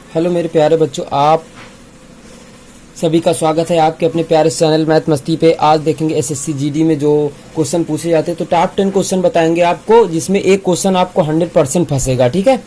Hello मेरे प्यारे बच्चों, आप सभी का स्वागत है आपके अपने प्यारे चैनल मैथ मस्ती पे। आज देखेंगे एसएससी जीडी में जो क्वेश्चन पूछे जाते हैं। तो टॉप 10 क्वेश्चन बताएंगे आपको, जिसमें एक क्वेश्चन आपको 100% फंसेगा। ठीक है,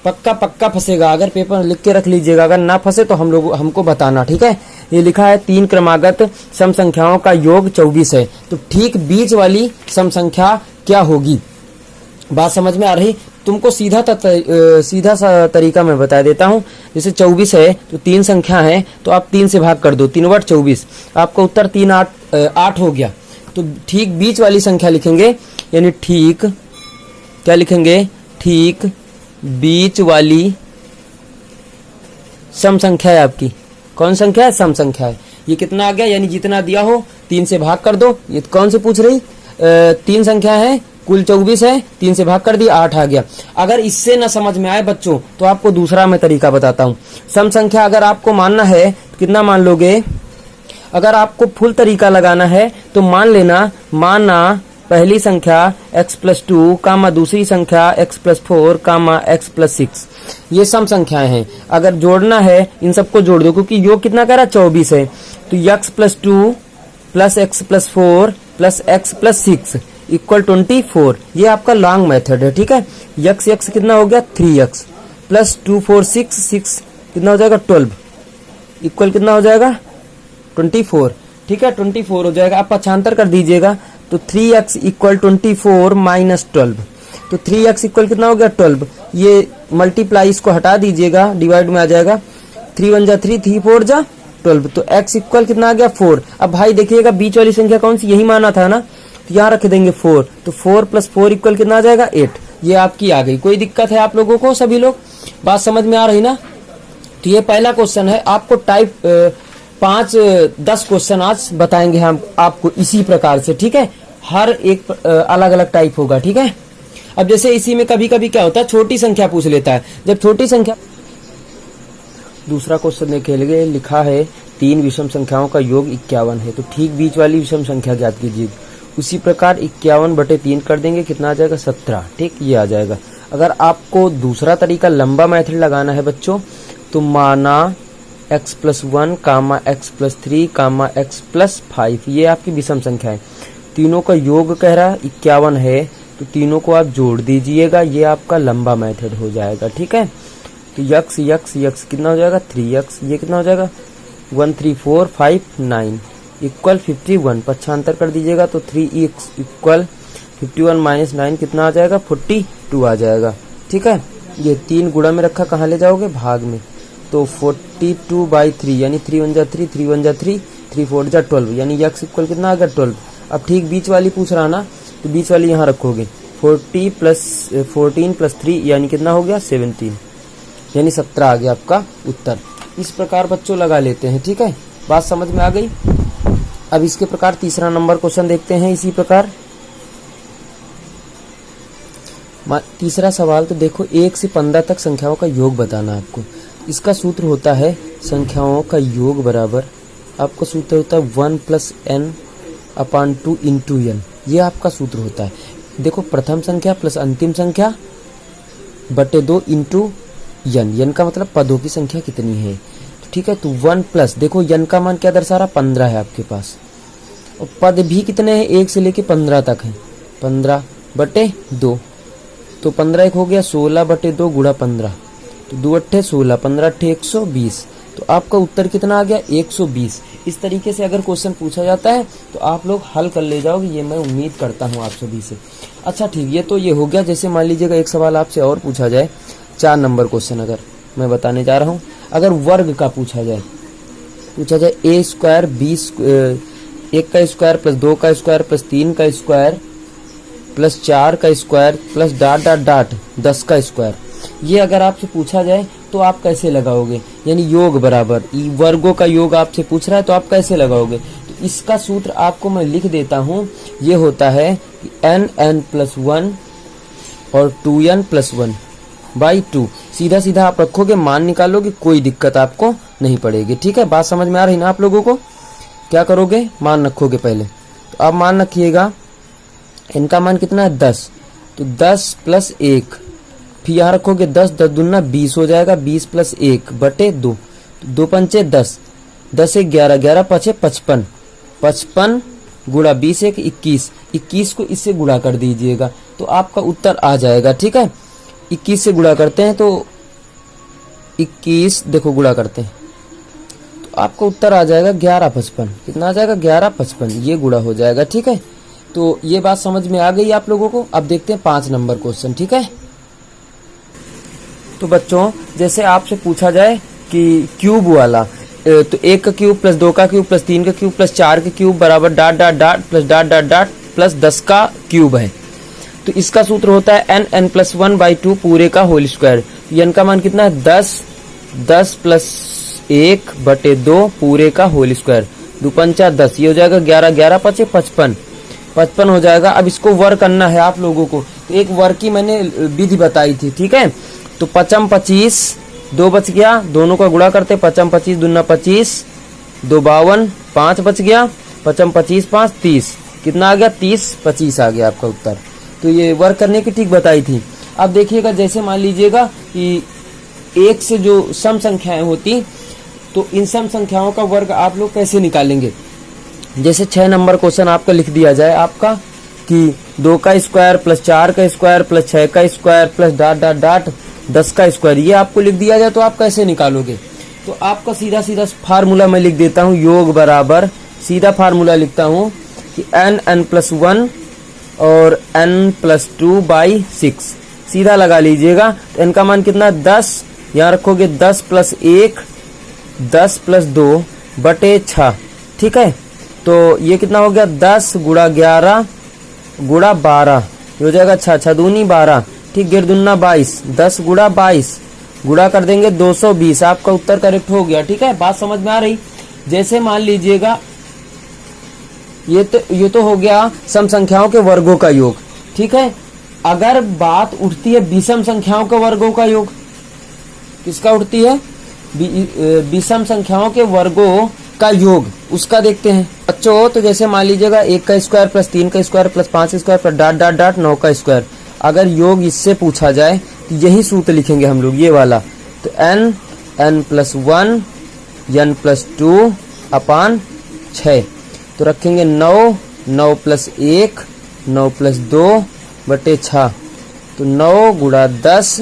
पक्का फंसेगा। अगर पेपर लिख के रख लीजिएगा, अगर ना फंसे तो हमको बताना। ठीक है, ये लिखा है 3 क्रमागत सम संख्याओं का योग 24 है। तो ठीक बीच वाली सम संख्या क्या होगी? बात समझ में आ रही? तुमको सीधा सा तरीका मैं बता देता हूँ। जैसे 24 है तो 3 संख्या है, तो आप 3 से भाग कर दो, 3 बट 24, आपका उत्तर 3 8 हो गया। तो ठीक बीच वाली संख्या लिखेंगे, यानी ठीक क्या लिखेंगे? ठीक बीच वाली सम संख्या है आपकी। कौन संख्या है? सम संख्या है। ये कितना आ गया? यानी जितना दिया हो 3 से भाग कर दो। ये कौन से पूछ रही? 3 संख्या है, कुल 24 है, 3 से भाग कर दिया, 8 आ गया। अगर इससे ना समझ में आए बच्चों तो आपको दूसरा मैं तरीका बताता हूँ। सम संख्या अगर आपको मानना है तो कितना मान लोगे? अगर आपको फुल तरीका लगाना है तो मानना पहली संख्या x+2 कामा दूसरी संख्या x+4 कामा x+6, ये सम संख्याएं हैं। अगर जोड़ना है इन सबको जोड़ दो, क्योंकि योग कितना कह रहा है? 24 है। तो x+2 plus x+4 plus x+6 equal 24। ये आपका लॉन्ग मेथड है। ठीक है, x कितना हो गया? 3x प्लस 2 4 6 कितना हो जाएगा? 12 इक्वल कितना हो जाएगा? 24। ठीक है, 24 हो जाएगा। आप पक्षांतर कर दीजिएगा तो 3x इक्वल 24 माइनस 12। तो 3x इक्वल कितना हो गया? 12। ये मल्टीप्लाई इसको हटा दीजिएगा, डिवाइड में आ जाएगा। 3 1 जा 3, 3 4 जा 12। तो x इक्वल कितना आ गया? 4। अब भाई देखिएगा बीच वाली संख्या कौन सी? यही माना था ना, तो यहाँ रख देंगे 4। तो 4 + 4 इक्वल कितना आ जाएगा? 8। ये आपकी आ गई। कोई दिक्कत है आप लोगों को? सभी लोग बात समझ में आ रही ना? तो ये पहला क्वेश्चन है। आपको टाइप 5-10 क्वेश्चन आज बताएंगे हम आपको इसी प्रकार से। ठीक है, हर एक अलग अलग टाइप होगा। ठीक है, अब जैसे इसी में कभी कभी क्या होता है, छोटी संख्या पूछ लेता है। जब छोटी संख्या, दूसरा क्वेश्चन देखेंगे, लिखा है 3 विषम संख्याओं का योग 51 है। तो ठीक बीच वाली विषम संख्या ज्ञात कीजिए। उसी प्रकार 51/3 कर देंगे, कितना आ जाएगा? 17। ठीक, ये आ जाएगा। अगर आपको दूसरा तरीका लंबा मेथड लगाना है बच्चों, तो माना x+1 कामा x+3 कामा x+5, ये आपकी विषम संख्या है। तीनों का योग कह रहा है 51 है, तो तीनों को आप जोड़ दीजिएगा, ये आपका लंबा मेथड हो जाएगा। ठीक है, तो x कितना हो जाएगा? 3x। ये कितना हो जाएगा? 1 3 4 5 9 इक्वल 51। पक्षांतर कर दीजिएगा तो 3x इक्वल 51 माइनस 9 कितना आ जाएगा? 42 आ जाएगा। ठीक है, ये 3 गुणा में रखा, कहाँ ले जाओगे? भाग में। तो 42/3 यानी 3 1 जा 3, 3 1 जा 3, 3 4 जा 12, यानी x इक्वल कितना आ गया? 12। अब ठीक बीच वाली पूछ रहा ना, तो बीच वाली यहाँ रखोगे। 14 + 3 यानी कितना हो गया? 17, यानी 17 आ गया आपका उत्तर। इस प्रकार बच्चों लगा लेते हैं। ठीक है, बात समझ में आ गई? अब इसके प्रकार तीसरा नंबर क्वेश्चन देखते हैं। इसी प्रकार तीसरा सवाल, तो देखो 1 से 15 तक संख्याओं का योग बताना आपको। इसका सूत्र होता है संख्याओं का योग बराबर, आपका सूत्र होता है 1 + n/2 × n। ये आपका सूत्र होता है। देखो, प्रथम संख्या प्लस अंतिम संख्या बटे 2 × n का मतलब पदों की संख्या कितनी है। ठीक है, तो 1 प्लस, देखो n का मान क्या दर्शा रहा? 15 है आपके पास, और पद भी कितने हैं? 1 से लेके 15 तक है। 15/2, तो 15 एक हो गया 16/2 गुणा 15, तो 2 8 16, 15 8 120। तो आपका उत्तर कितना आ गया? 120। इस तरीके से अगर क्वेश्चन पूछा जाता है तो आप लोग हल कर ले जाओगे, ये मैं उम्मीद करता हूँ आप सभी से। अच्छा ठीक, ये तो ये हो गया। जैसे मान लीजिएगा एक सवाल आपसे और पूछा जाए, 4 नंबर क्वेश्चन अगर मैं बताने जा रहा हूँ। अगर वर्ग का पूछा जाए a² b, 1 का स्क्वायर प्लस 2 का स्क्वायर प्लस 3 का स्क्वायर प्लस 4 का स्क्वायर प्लस ... 10 का स्क्वायर, ये अगर आपसे पूछा जाए तो आप कैसे लगाओगे? यानी योग बराबर वर्गों का योग आपसे पूछ रहा है, तो आप कैसे लगाओगे? तो इसका सूत्र आपको मैं लिख देता हूँ। ये होता है कि n+1 और 2n+1/2। सीधा सीधा आप रखोगे, मान निकालोगे, कोई दिक्कत आपको नहीं पड़ेगी। ठीक है, बात समझ में आ रही ना आप लोगों को? क्या करोगे? मान रखोगे पहले। तो अब मान रखिएगा, n का मान कितना है? 10। तो 10 + 1 फिर यहाँ रखोगे 10, 10 दूना 20 हो जाएगा, 20 प्लस 1 बटे 2, 2 पंचे 10, 10 एक 11, 11 पचे 55, 55 गुणा 20 एक 21, 21 को इससे गुणा कर दीजिएगा तो आपका उत्तर आ जाएगा। ठीक है, 21 से गुणा करते हैं तो 21 देखो गुणा करते हैं तो आपका उत्तर आ जाएगा 1155। कितना आ जाएगा? 1155, ये गुणा हो जाएगा। ठीक है, तो ये बात समझ में आ गई आप लोगों को। अब देखते हैं 5 नंबर क्वेश्चन। ठीक है, तो बच्चों जैसे आपसे पूछा जाए कि क्यूब वाला, तो 1 का क्यूब प्लस 2 का क्यूब प्लस 3 का क्यूब प्लस 4 का क्यूब बराबर dot dot dot plus dot dot dot plus 10 का क्यूब है, तो इसका सूत्र होता है n प्लस 1/2 पूरे का होल स्क्वायर। n का मान कितना है? 10, 10 प्लस 1 बटे 2 पूरे का होल स्क्वायर, 2 पंचा 10, ये हो जाएगा 11, 11 पचे 55, 55 हो जाएगा। अब इसको वर्क करना है आप लोगों को, तो एक वर्क की मैंने विधि बताई थी। ठीक है, तो 55 25, 2 बच गया, दोनों का गुणा करते 55 25 दूना 25, 2 52, 5 बच गया, 55 25 5 30, कितना आ गया? 30 25 आ गया आपका उत्तर। तो ये वर्क करने की ठीक बताई थी। अब देखिएगा, जैसे मान लीजिएगा कि 1 से जो सम संख्याएं होती, तो इन सम संख्याओं का वर्ग आप लोग कैसे निकालेंगे? जैसे 6 नंबर क्वेश्चन आपका लिख दिया जाए आपका कि 2 का स्क्वायर प्लस 4 का स्क्वायर प्लस 6 का square plus dot dot dot 10 का स्क्वायर, ये आपको लिख दिया जाए तो आप कैसे निकालोगे? तो आपका सीधा सीधा फार्मूला मैं लिख देता हूँ, योग बराबर सीधा फार्मूला लिखता हूँ कि n प्लस 1 और n प्लस 2/6 सीधा लगा लीजिएगा। तो n का मान कितना? 10, यहाँ रखोगे 10 प्लस 1, 10 प्लस 2 बटे 6। ठीक है, तो ये कितना हो गया? 10 गुणा 11 गुणा 12, ये हो जाएगा 6, 6 दूनी 12, ठीक, 11 दूना 22, 10 गुणा 22 गुणा कर देंगे 220, आपका उत्तर करेक्ट हो गया। ठीक है, बात समझ में आ रही? जैसे मान लीजिएगा ये तो हो गया सम संख्याओं के वर्गों का योग। ठीक है, अगर बात उठती है विषम संख्याओं के वर्गों का योग, किसका उठती है? विषम संख्याओं के वर्गों का योग, उसका देखते हैं बच्चों। तो जैसे मान लीजिएगा 1 का स्क्वायर प्लस 3 का स्क्वायर प्लस 5 का square plus dot dot dot 9 का स्क्वायर, अगर योग इससे पूछा जाए तो यही सूत्र लिखेंगे हम लोग, ये वाला। तो n प्लस 1 n प्लस 2 अपान 6, तो रखेंगे 9, 9 प्लस 1 9 प्लस 2 बटे 6, तो 9 गुणा 10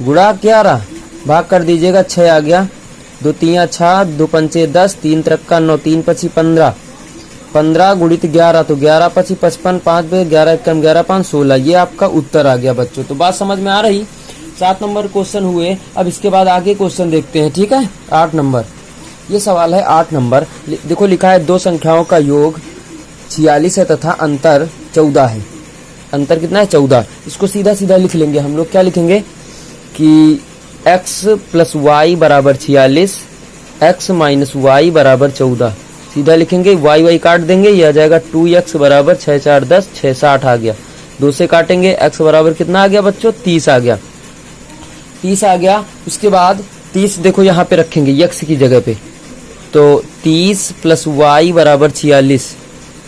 गुणा 11 भाग कर दीजिएगा, 6 आ गया, 2 3 6, 2 पंचे 10, 3 त्रिका 9, 3 पची 15, 15 गुणित 11 तो 11 पची 55, 5 पे 11 एकम 11 5 16, ये आपका उत्तर आ गया बच्चों। तो बात समझ में आ रही? 7 नंबर क्वेश्चन हुए। अब इसके बाद आगे क्वेश्चन देखते हैं। ठीक है, 8 नंबर, ये सवाल है 8 नंबर। देखो लिखा है 2 संख्याओं का योग 46 है तथा अंतर 14 है। अंतर कितना है? 14। इसको सीधा सीधा लिख लेंगे हम लोग। क्या लिखेंगे कि x प्लस वाई बराबर 46, x माइनस वाई बराबर 14, सीधा लिखेंगे। वाई वाई काट देंगे, ये आ जाएगा 2x बराबर 6 4 10, 6 60 आ गया। 2 से काटेंगे, x बराबर कितना आ गया बच्चों? 30 आ गया, 30 आ गया। उसके बाद 30 देखो यहाँ पे रखेंगे x की जगह पे, तो 30 प्लस वाई बराबर 46,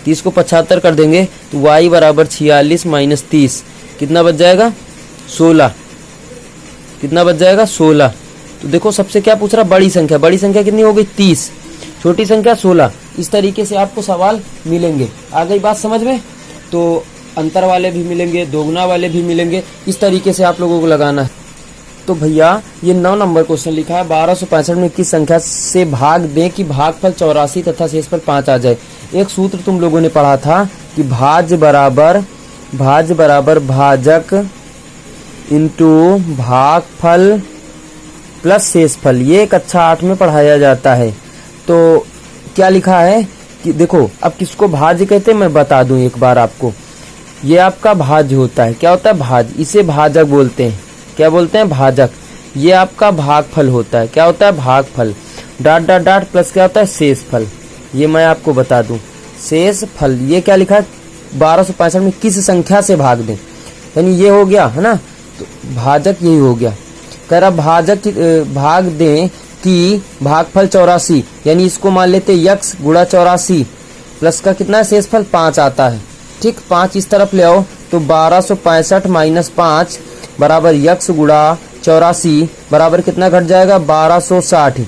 30 को 75 कर देंगे तो y बराबर 46 माइनस 30 कितना बच जाएगा? 16। कितना बच जाएगा? 16। तो देखो सबसे क्या पूछ रहा? बड़ी संख्या। बड़ी संख्या कितनी हो गई? 30, छोटी संख्या 16। इस तरीके से आपको सवाल मिलेंगे। आ गई बात समझ में? तो अंतर वाले भी मिलेंगे, दोगुना वाले भी मिलेंगे, इस तरीके से आप लोगों को लगाना है। तो भैया ये 9 नंबर क्वेश्चन लिखा है 1265 में किस संख्या से भाग दें कि भागफल 84 तथा शेषफल 5 आ जाए। एक सूत्र तुम लोगों ने पढ़ा था कि भाज्य बराबर भाजक इंटू भागफल प्लस शेषफल, ये कक्षा 8 में पढ़ाया जाता है। तो क्या लिखा है कि देखो, अब किसको भाज्य कहते हैं मैं बता दूं एक बार आपको। ये आपका भाज्य होता है। क्या होता है? भाज्य। इसे भाजक बोलते हैं। क्या बोलते हैं? भाजक। ये आपका भागफल होता है। क्या होता है? भागफल। डाट डाट डाट प्लस क्या होता है? शेषफल। ये मैं आपको बता दूं, शेषफल। ये क्या लिखा है? 1265 में किस संख्या से भाग दें, यानी ये हो गया है ना, तो भाजक यही हो गया। कह रहा भाजक भाग दें कि भागफल 84, यानी इसको मान लेते x गुणा 84 प्लस का कितना है? शेषफल 5 आता है। ठीक, 5 इस तरफ ले आओ तो 1265 माइनस 5 बराबर यक्स गुणा 84 बराबर कितना घट जाएगा 1260।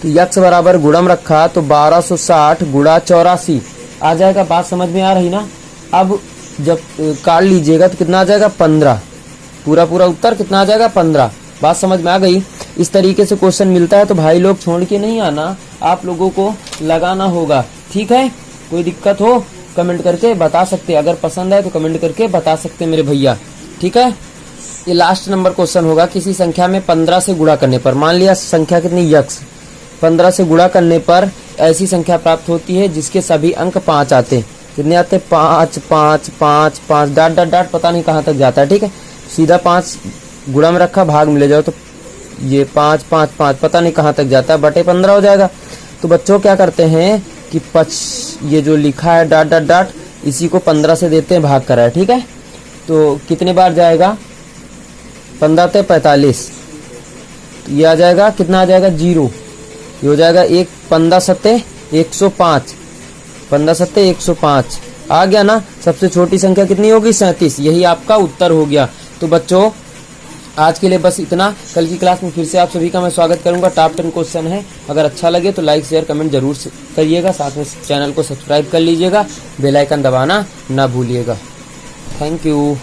तो यक्स बराबर गुणम रखा तो 1260 गुणा 84 आ जाएगा। बात समझ में आ रही ना। अब जब काट लीजिएगा तो कितना आ जाएगा 15। पूरा उत्तर कितना आ जाएगा 15। बात समझ में आ गई। इस तरीके से क्वेश्चन मिलता है तो भाई लोग छोड़ के नहीं आना, आप लोगों को लगाना होगा। ठीक है, कोई दिक्कत हो कमेंट करके बता सकते, अगर पसंद है तो कमेंट करके बता सकते मेरे भैया। ठीक है, ये लास्ट नंबर क्वेश्चन होगा। किसी संख्या में 15 से गुणा करने पर, मान लिया संख्या कितनी यक्स, 15 से गुणा करने पर ऐसी संख्या प्राप्त होती है जिसके सभी अंक 5 आते हैं। कितने आते हैं 5 5 5 5 डाट डाट डाट पता नहीं कहाँ तक जाता है। ठीक है, सीधा 5 गुणा में रखा, भाग में ले जाओ तो ये 5 5 5 पता नहीं कहाँ तक जाता है, बटे 15 हो जाएगा। तो बच्चों क्या करते हैं कि ये जो लिखा है डाट डाट डाट इसी को 15 से देते हैं, भाग करा है। ठीक है, तो कितने बार जाएगा 15 ते 45, तो ये आ जाएगा कितना आ जाएगा 0। ये हो जाएगा 15 सत्ते 105, 15 सत्ते 105 आ गया ना। सबसे छोटी संख्या कितनी होगी 37। यही आपका उत्तर हो गया। तो बच्चों आज के लिए बस इतना। कल की क्लास में फिर से आप सभी का मैं स्वागत करूंगा। टॉप 10 क्वेश्चन है, अगर अच्छा लगे तो लाइक शेयर कमेंट जरूर करिएगा। साथ में चैनल को सब्सक्राइब कर लीजिएगा, बेल आइकन दबाना ना भूलिएगा। Thank you.